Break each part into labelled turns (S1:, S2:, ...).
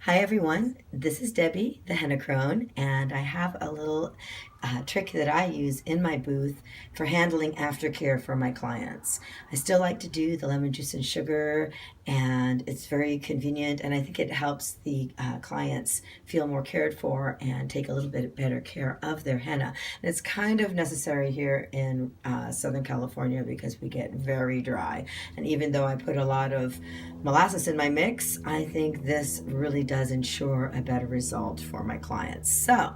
S1: Hi everyone, this is Debbie, the Henna Crone, and I have a little trick that I use in my booth for handling aftercare for my clients. I still like to do the lemon juice and sugar, and it's very convenient, and I think it helps the clients feel more cared for and take a little bit better care of their henna. And it's kind of necessary here in Southern California because we get very dry, and even though I put a lot of molasses in my mix, I think this really does ensure a better result for my clients. So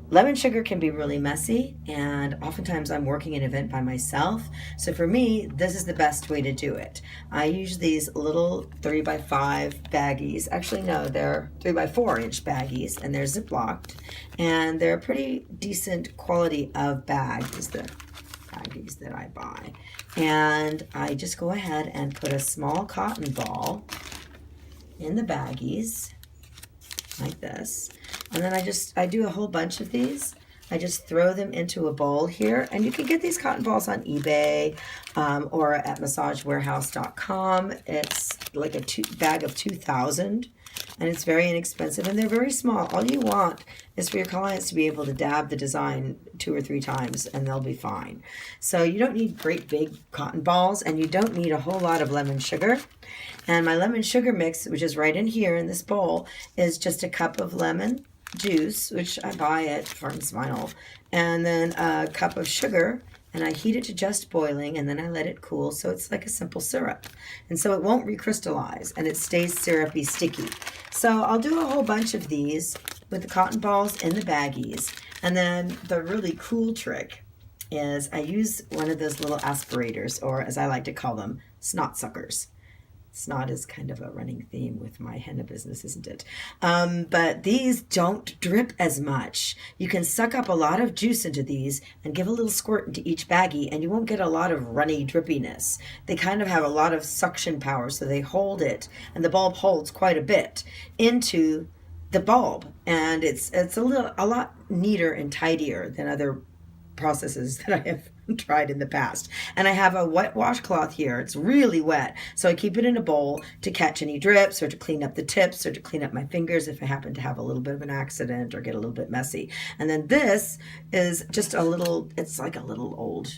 S1: lemon sugar can be really messy, and oftentimes I'm working an event by myself. So for me, this is the best way to do it. I use these little 3x5 baggies. Actually, no, they're 3x4 inch baggies, and they're ziplocked, and they're pretty decent quality of baggies, the baggies that I buy. And I just go ahead and put a small cotton ball in the baggies like this, and then I do a whole bunch of these. I just throw them into a bowl here, and you can get these cotton balls on eBay or at massagewarehouse.com. It's like a bag of 2,000, and it's very inexpensive, and they're very small. All you want is for your clients to be able to dab the design 2 or 3 times, and they'll be fine. So you don't need great big cotton balls, and you don't need a whole lot of lemon sugar. And my lemon sugar mix, which is right in here in this bowl, is just a cup of lemon juice, which I buy at Farms Vinyl, and then a cup of sugar, and I heat it to just boiling, and then I let it cool, so it's like a simple syrup. And so it won't recrystallize, and it stays syrupy sticky. So I'll do a whole bunch of these with the cotton balls in the baggies. And then the really cool trick is I use one of those little aspirators, or as I like to call them, snot suckers. Snot is kind of a running theme with my henna business, isn't it? But these don't drip as much. You can suck up a lot of juice into these and give a little squirt into each baggie, and you won't get a lot of runny drippiness. They kind of have a lot of suction power, so they hold it, and the bulb holds quite a bit into the bulb, and it's a lot neater and tidier than other processes that I have tried in the past. And I have a wet washcloth here. It's really wet, so I keep it in a bowl to catch any drips or to clean up the tips or to clean up my fingers if I happen to have a little bit of an accident or get a little bit messy. And then this is just it's like a little old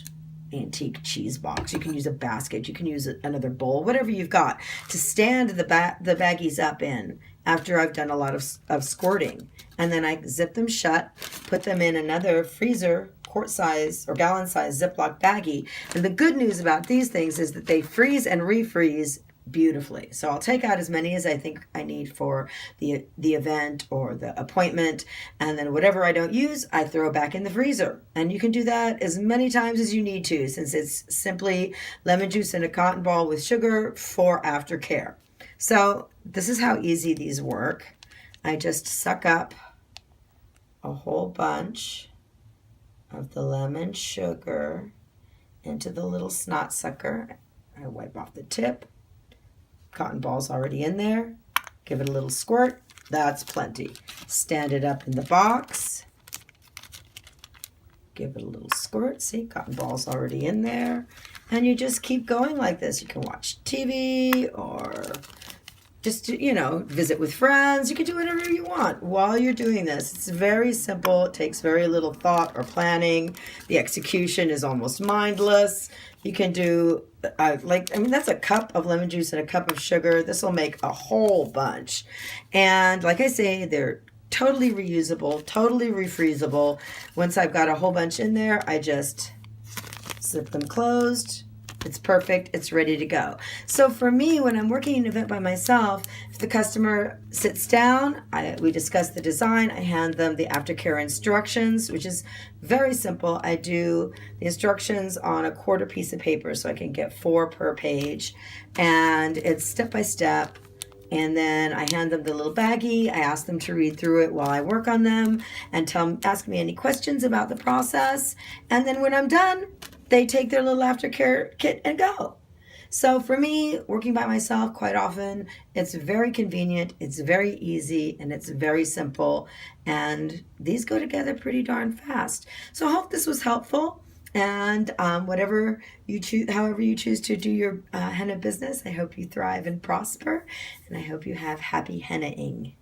S1: antique cheese box. You can use a basket, you can use another bowl, whatever you've got to stand the baggies up in after I've done a lot of squirting. And then I zip them shut, put them in another freezer quart size or gallon size Ziploc baggie. And the good news about these things is that they freeze and refreeze beautifully. So I'll take out as many as I think I need for the event or the appointment, and then whatever I don't use, I throw back in the freezer. And you can do that as many times as you need to, since it's simply lemon juice in a cotton ball with sugar for aftercare. So this is how easy these work. I just suck up a whole bunch of the lemon sugar into the little snot sucker. I wipe off the tip. Cotton ball's already in there. Give it a little squirt. That's plenty. Stand it up in the box. Give it a little squirt. See, cotton ball's already in there. And you just keep going like this. You can watch TV or just, visit with friends. You can do whatever you want while you're doing this. It's very simple. It takes very little thought or planning. The execution is almost mindless. You can do, that's a cup of lemon juice and a cup of sugar. This will make a whole bunch. And like I say, they're totally reusable, totally refreezable. Once I've got a whole bunch in there, I just zip them closed. It's perfect. It's ready to go. So for me, when I'm working an event by myself, if the customer sits down, we discuss the design. I hand them the aftercare instructions, which is very simple. I do the instructions on a quarter piece of paper so I can get 4 per page. And it's step by step. And then I hand them the little baggie. I ask them to read through it while I work on them and ask me any questions about the process. And then when I'm done, they take their little aftercare kit and go. So for me, working by myself quite often, it's very convenient, it's very easy, and it's very simple. And these go together pretty darn fast. So I hope this was helpful. And whatever you choose, however you choose to do your henna business, I hope you thrive and prosper, and I hope you have happy hennaing.